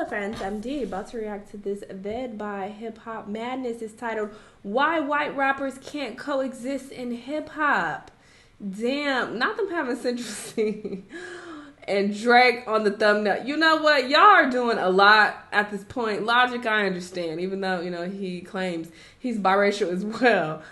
Hello friends, I'm Dee, about to react to this vid by Hip Hop Madness. It's titled, Why White Rappers Can't Coexist in Hip Hop. Damn, not them having Central C and Drake on the thumbnail. You know what? Y'all are doing a lot at this point. Logic, I understand, even though, he claims he's biracial as well.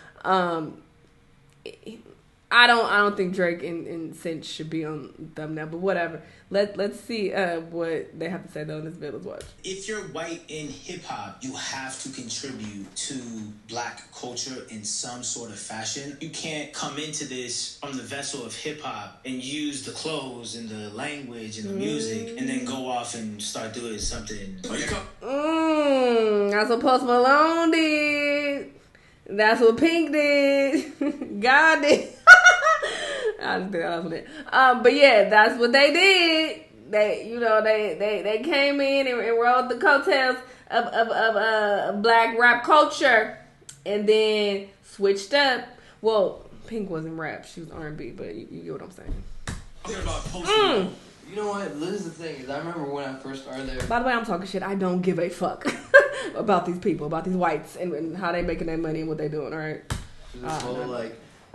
I don't think Drake and Cinch should be on the thumbnail, but whatever. Let's see what they have to say though in this video. Let's watch. If you're white in hip hop, you have to contribute to black culture in some sort of fashion. You can't come into this from the vessel of hip hop and use the clothes and the language and the music and then go off and start doing something. That's what Post Malone did. That's what Pink did. God did. I just think that was it. But yeah, that's what they did. They came in and rode the coattails of black rap culture, and then switched up. Well, Pink wasn't rap; she was R&B. But you get what I'm saying. You know what? This is the thing. Is I remember when I first started there. By the way, I'm talking shit. I don't give a fuck about these people, about these whites, and how they making their money and what they doing. All right. This whole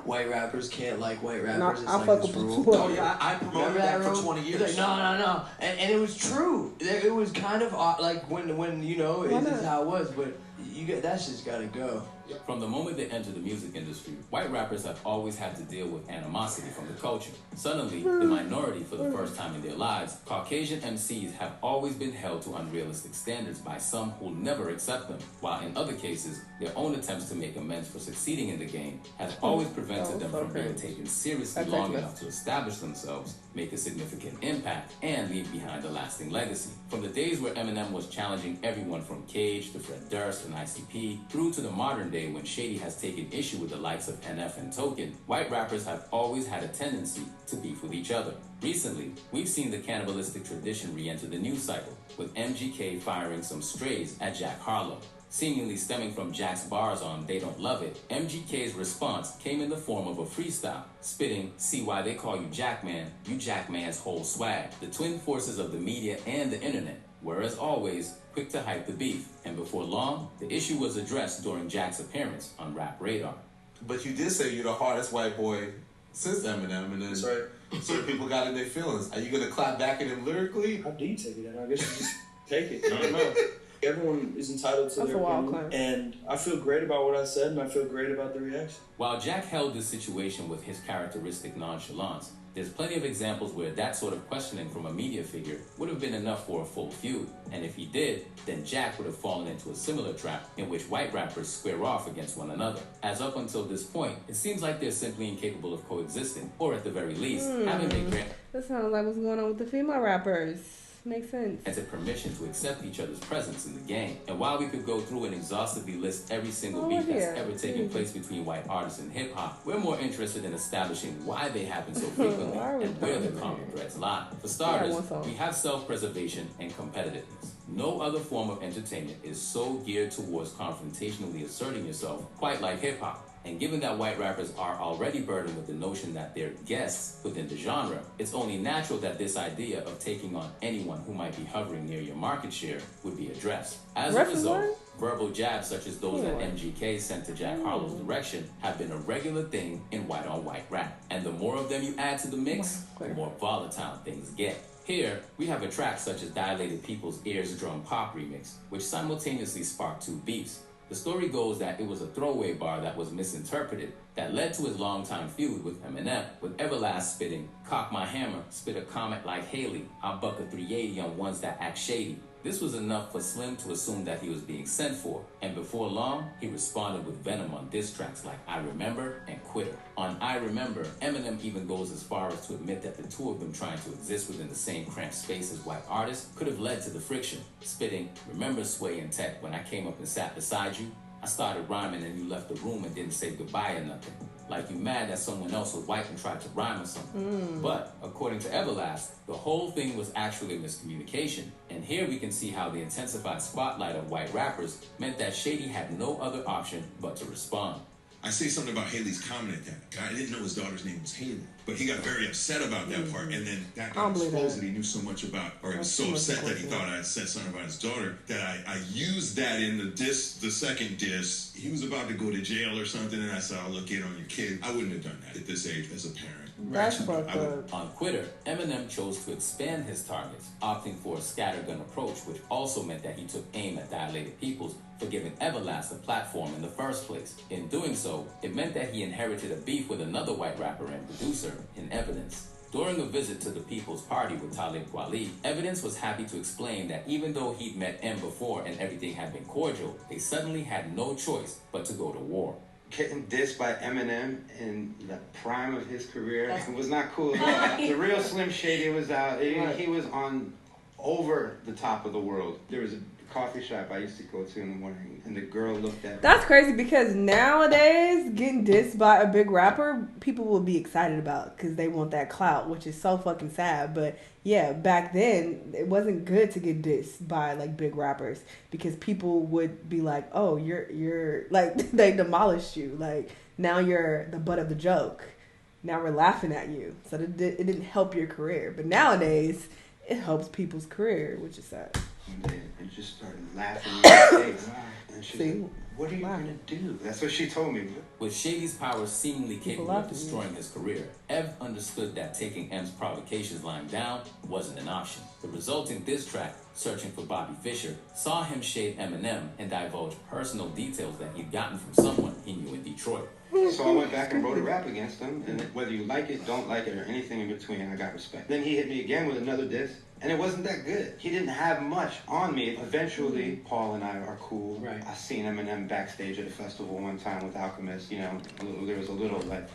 white rappers can't like white rappers. No, it's like this rule. Oh yeah, I promoted that for 20 years. He's like, no. And it was true. It was kind of like when this is how it was, but that's just gotta go. From the moment they entered the music industry, white rappers have always had to deal with animosity from the culture. Suddenly, the minority for the first time in their lives, Caucasian MCs have always been held to unrealistic standards by some who'll never accept them, while in other cases, their own attempts to make amends for succeeding in the game has always prevented them from being taken seriously long enough to establish themselves, make a significant impact, and leave behind a lasting legacy. From the days where Eminem was challenging everyone from Cage to Fred Durst and ICP, through to the modern day when Shady has taken issue with the likes of NF and Token, white rappers have always had a tendency to beef with each other. Recently, we've seen the cannibalistic tradition re-enter the news cycle, with MGK firing some strays at Jack Harlow. Seemingly stemming from Jack's bars on They Don't Love It, MGK's response came in the form of a freestyle, spitting, "See why they call you Jackman, you Jackman's whole swag." The twin forces of the media and the internet were, as always, quick to hype the beef, and before long, the issue was addressed during Jack's appearance on Rap Radar. But you did say you're the hardest white boy since Eminem, and then That's right. certain people got in their feelings. Are you gonna clap back at him lyrically? How do you take it? I guess you just take it. I don't know. Everyone is entitled to their opinion, and I feel great about what I said, and I feel great about the reaction. While Jack held this situation with his characteristic nonchalance, there's plenty of examples where that sort of questioning from a media figure would have been enough for a full feud. And if he did, then Jack would have fallen into a similar trap in which white rappers square off against one another. As up until this point, it seems like they're simply incapable of coexisting, or at the very least, having been That sounds like what's going on with the female rappers. Makes sense. As a permission to accept each other's presence in the game. And while we could go through and exhaustively list every single beef that's ever taken place between white artists and hip-hop, we're more interested in establishing why they happen so frequently and where the common threads lie. For starters, we have self-preservation and competitiveness. No other form of entertainment is so geared towards confrontationally asserting yourself quite like hip-hop. And given that white rappers are already burdened with the notion that they're guests within the genre, it's only natural that this idea of taking on anyone who might be hovering near your market share would be addressed. As a result, verbal jabs such as those that MGK sent to Jack Harlow's direction have been a regular thing in white-on-white rap. And the more of them you add to the mix, the more volatile things get. Here, we have a track such as Dilated People's Ears Drum Pop remix, which simultaneously sparked two beefs. The story goes that it was a throwaway bar that was misinterpreted that led to his longtime feud with Eminem, with Everlast spitting, "Cock my hammer, spit a comet like Haley, I'll buck a 380 on ones that act shady." This was enough for Slim to assume that he was being sent for, and before long, he responded with venom on diss tracks like I Remember and Quitter. On I Remember, Eminem even goes as far as to admit that the two of them trying to exist within the same cramped space as white artists could have led to the friction, spitting, "Remember Sway and Tech when I came up and sat beside you? I started rhyming and you left the room and didn't say goodbye or nothing. Like you mad that someone else was white and tried to rhyme or something." But, according to Everlast, the whole thing was actually miscommunication. And here we can see how the intensified spotlight of white rappers meant that Shady had no other option but to respond. I say something about Haley's comment at that. I didn't know his daughter's name was Haley, but he got very upset about that part, and then that got exposed that he knew so much about, or he was so upset that he thought I had said something about his daughter that I used that in the second diss. He was about to go to jail or something, and I said, "I'll look in on your kid." I wouldn't have done that at this age as a parent. That's fucked up. On Twitter, Eminem chose to expand his targets, opting for a scattergun approach, which also meant that he took aim at Dilated Peoples for giving Everlast a platform in the first place. In doing so, it meant that he inherited a beef with another white rapper and producer in Evidence. During a visit to the People's Party with Talib Kweli, Evidence was happy to explain that even though he'd met M before and everything had been cordial, they suddenly had no choice but to go to war. Getting dissed by Eminem in the prime of his career, it was not cool at all. The real Slim Shady was out. He was on over the top of the world. There was a coffee shop I used to go to in the morning, and the girl looked at me. That's crazy because nowadays, getting dissed by a big rapper, people will be excited about because they want that clout, which is so fucking sad. But yeah, back then, it wasn't good to get dissed by like big rappers because people would be like, "Oh, you're like," they demolished you. Like, now you're the butt of the joke. Now we're laughing at you. So it didn't help your career. But nowadays, it helps people's career, which is sad. And just started laughing in my face. And she's like, "What are you going to do?" That's what she told me. With Shady's powers seemingly capable of destroying his career, Ev understood that taking M's provocations lying down wasn't an option. The resulting diss track, Searching for Bobby Fischer, saw him shade Eminem and divulge personal details that he'd gotten from someone he knew in Detroit. So I went back and wrote a rap against him, and whether you like it, don't like it, or anything in between, I got respect. Then he hit me again with another diss, and it wasn't that good. He didn't have much on me. Eventually, Paul and I are cool. Right. I seen Eminem backstage at a festival one time with Alchemist. You know, there was a little like,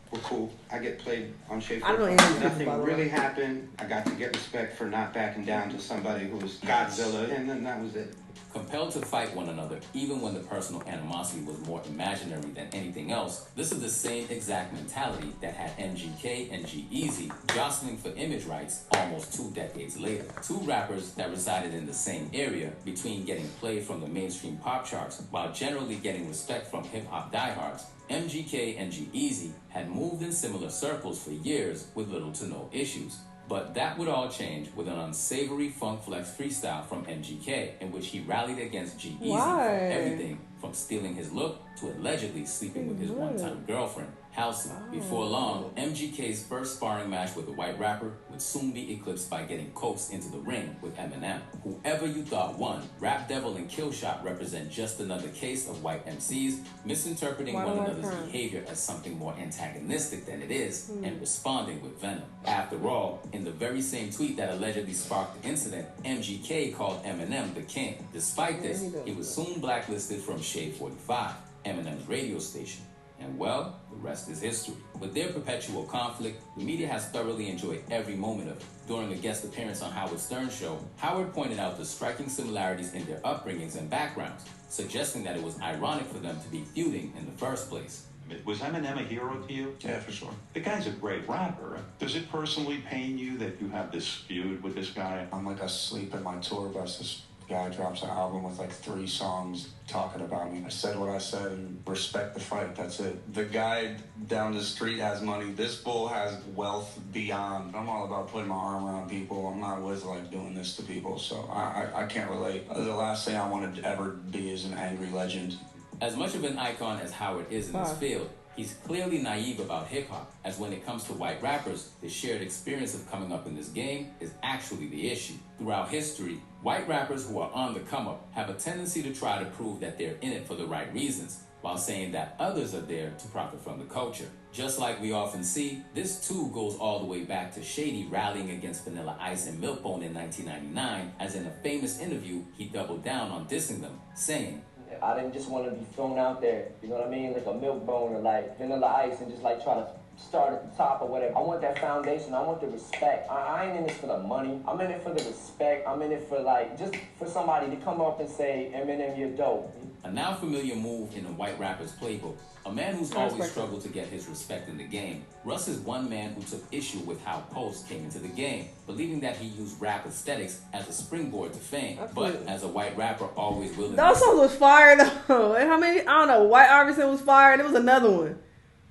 we're cool. I get played on Shade. Nothing really happened. I got to get respect for not backing down to somebody who was Godzilla, and then that was it. Compelled to fight one another, even when the personal animosity was more imaginary than anything else, this is the same exact mentality that had MGK and G-Eazy jostling for image rights almost 2 decades later. Two rappers that resided in the same area between getting played from the mainstream pop charts while generally getting respect from hip-hop diehards. MGK and G-Eazy had moved in similar circles for years with little to no issues. But that would all change with an unsavory Funk Flex freestyle from MGK, in which he rallied against G-Eazy for everything from stealing his look to allegedly sleeping with his one-time girlfriend, Halsey. Before long, MGK's first sparring match with a white rapper would soon be eclipsed by getting coaxed into the ring with Eminem. Whoever you thought won, Rap Devil and Killshot represent just another case of white MCs misinterpreting one another's behavior as something more antagonistic than it is and responding with venom. After all, in the very same tweet that allegedly sparked the incident, MGK called Eminem the king. Despite this, he was soon blacklisted from Shade 45, Eminem's radio station. And well, the rest is history. With their perpetual conflict, the media has thoroughly enjoyed every moment of it. During a guest appearance on Howard Stern's show, Howard pointed out the striking similarities in their upbringings and backgrounds, suggesting that it was ironic for them to be feuding in the first place. Was Eminem a hero to you? Yeah, for sure. The guy's a great rapper. Does it personally pain you that you have this feud with this guy? I'm like asleep at my tour bus. This guy drops an album with like 3 songs talking about me. I said what I said and respect the fight. That's it. The guy down the street has money. This fool has wealth beyond. I'm all about putting my arm around people. I'm not with like doing this to people, so I can't relate. The last thing I want to ever be is an angry legend. As much of an icon as Howard is in this field, he's clearly naive about hip-hop, as when it comes to white rappers, the shared experience of coming up in this game is actually the issue. Throughout history, white rappers who are on the come-up have a tendency to try to prove that they're in it for the right reasons, while saying that others are there to profit from the culture. Just like we often see, this too goes all the way back to Shady rallying against Vanilla Ice and Milkbone in 1999, as in a famous interview, he doubled down on dissing them, saying, I didn't just want to be thrown out there, you know what I mean? Like a Milkbone or like Vanilla Ice and just like try to start at the top or whatever. I want that foundation. I want the respect. I ain't in this for the money. I'm in it for the respect. I'm in it for just for somebody to come up and say, Eminem, you're dope. A now familiar move in the white rapper's playbook. A man who's always struggled to get his respect in the game. Russ is one man who took issue with how Post came into the game, believing that he used rap aesthetics as a springboard to fame. But as a white rapper, always willing. Those songs was fire though. And how many? I don't know. White Iverson was fire. There was another one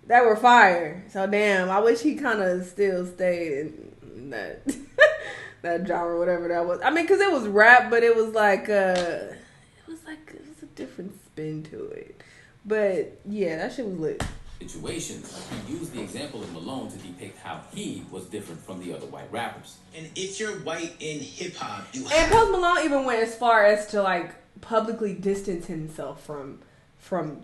that were fire. So damn, I wish he kind of still stayed in that that genre, whatever that was. I mean, because it was rap, but it was like it was a different spin to it. But yeah, that shit was lit. Situations. He used the example of Malone to depict how he was different from the other white rappers. And if you're white in hip hop, you and Post Malone even went as far as to like publicly distance himself from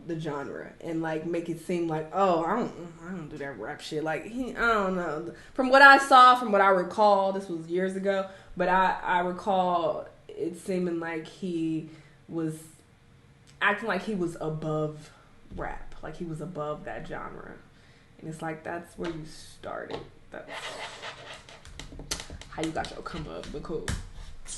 the genre and like make it seem like, oh, I don't do that rap shit. Like I don't know. From what I saw, from what I recall, this was years ago, but I recall it seeming like he was acting like he was above rap, like he was above that genre. And it's like, that's where you started. That's how you got your come up, but cool.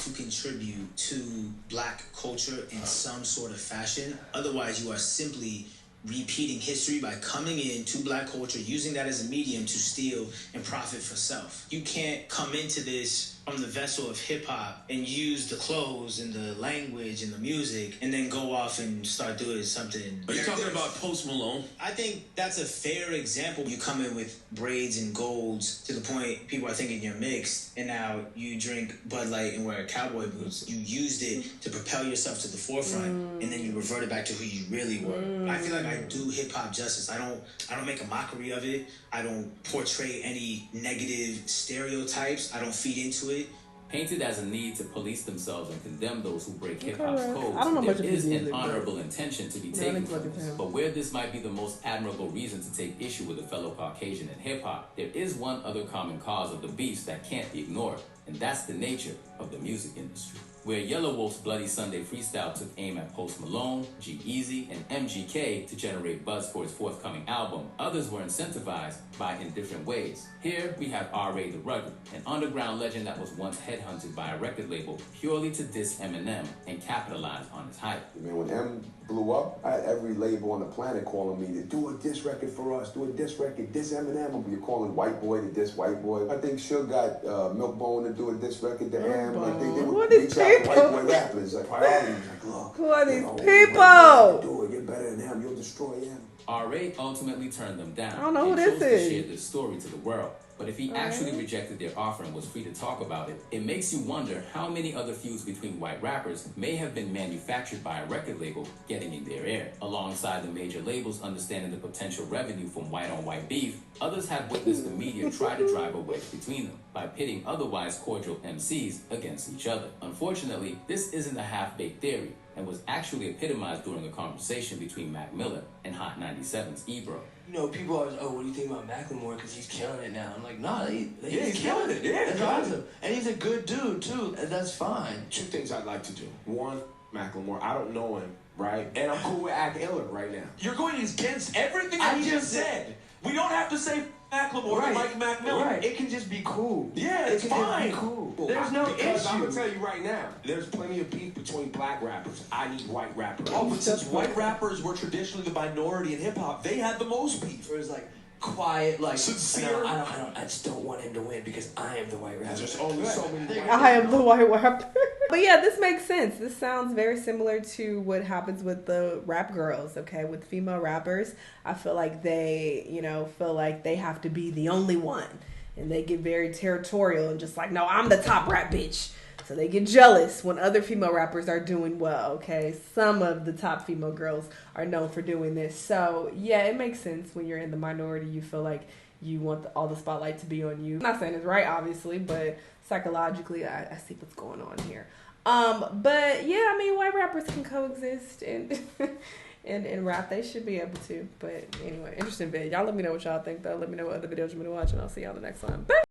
To contribute to black culture in some sort of fashion. Otherwise, you are simply repeating history by coming into black culture, using that as a medium to steal and profit for self. You can't come into this from the vessel of hip-hop and use the clothes and the language and the music and then go off and start doing something. Are you talking about Post Malone? I think that's a fair example. You come in with braids and golds to the point people are thinking you're mixed, and now you drink Bud Light and wear cowboy boots. You used it to propel yourself to the forefront, and then you reverted back to who you really were. I feel like I do hip-hop justice. I don't make a mockery of it. I don't portray any negative stereotypes. I don't feed into it. Painted as a need to police themselves and condemn those who break hip-hop's I codes, don't know much there of is his an music, honorable intention to be taken from this. him. But where this might be the most admirable reason to take issue with a fellow Caucasian in hip-hop, there is one other common cause of the beefs that can't be ignored, and that's the nature of the music industry. Where Yellow Wolf's Bloody Sunday freestyle took aim at Post Malone, G-Eazy, and MGK to generate buzz for his forthcoming album, others were incentivized by in different ways. Here we have R.A. the Rugged, an underground legend that was once headhunted by a record label purely to diss Eminem and capitalize on his hype. I mean, when M blew up, I had every label on the planet calling me to do a diss record for us, do a diss record, diss Eminem. I'll be calling White Boy to diss White Boy. I think Suge got Milkbone to do a diss record to M. I think they would reach out to White Boy rappers, like priorities, like, look, who are these people? Do it, you're better than him, you'll destroy him. R.A. ultimately turned them down. I don't know who and this chose is. to share this story to the world. But if he actually rejected their offer and was free to talk about it, it makes you wonder how many other feuds between white rappers may have been manufactured by a record label getting in their air. Alongside the major labels understanding the potential revenue from white-on-white beef, others have witnessed the media try to drive a wedge between them by pitting otherwise cordial MCs against each other. Unfortunately, this isn't a half-baked theory and was actually epitomized during a conversation between Mac Miller and Hot 97's Ebro. You know, people always, oh, what do you think about Macklemore? Because he's killing it now. I'm like, nah, he's killing it. Yeah, that's awesome. And he's a good dude, too. And that's fine. Two things I'd like to do. One, Macklemore, I don't know him, right? And I'm cool with Act Iller right now. You're going against everything I just said. We don't have to say Macklemore to like Mac Miller. Right. It can just be cool. Yeah, it it's can fine. Just be cool. There's no because issue. I'm going to tell you right now, there's plenty of beef between black rappers. I need white rappers. Oh, but since white rappers were traditionally the minority in hip-hop, they had the most beef. It was like quiet, like sincere. No, I just don't want him to win because I am the white rapper. There's only so many. I am the white rapper. But yeah, this makes sense. This sounds very similar to what happens with the rap girls, okay? With female rappers, I feel like they, feel like they have to be the only one. And they get very territorial and just like, no, I'm the top rap bitch. So they get jealous when other female rappers are doing well, okay? Some of the top female girls are known for doing this. So yeah, it makes sense when you're in the minority. You feel like you want all the spotlight to be on you. I'm not saying it's right, obviously, but psychologically, I see what's going on here. But yeah, I mean, white rappers can coexist and and rap. They should be able to. But anyway, interesting video. Y'all let me know what y'all think, though. Let me know what other videos you want to watch, and I'll see y'all in the next one. Bye!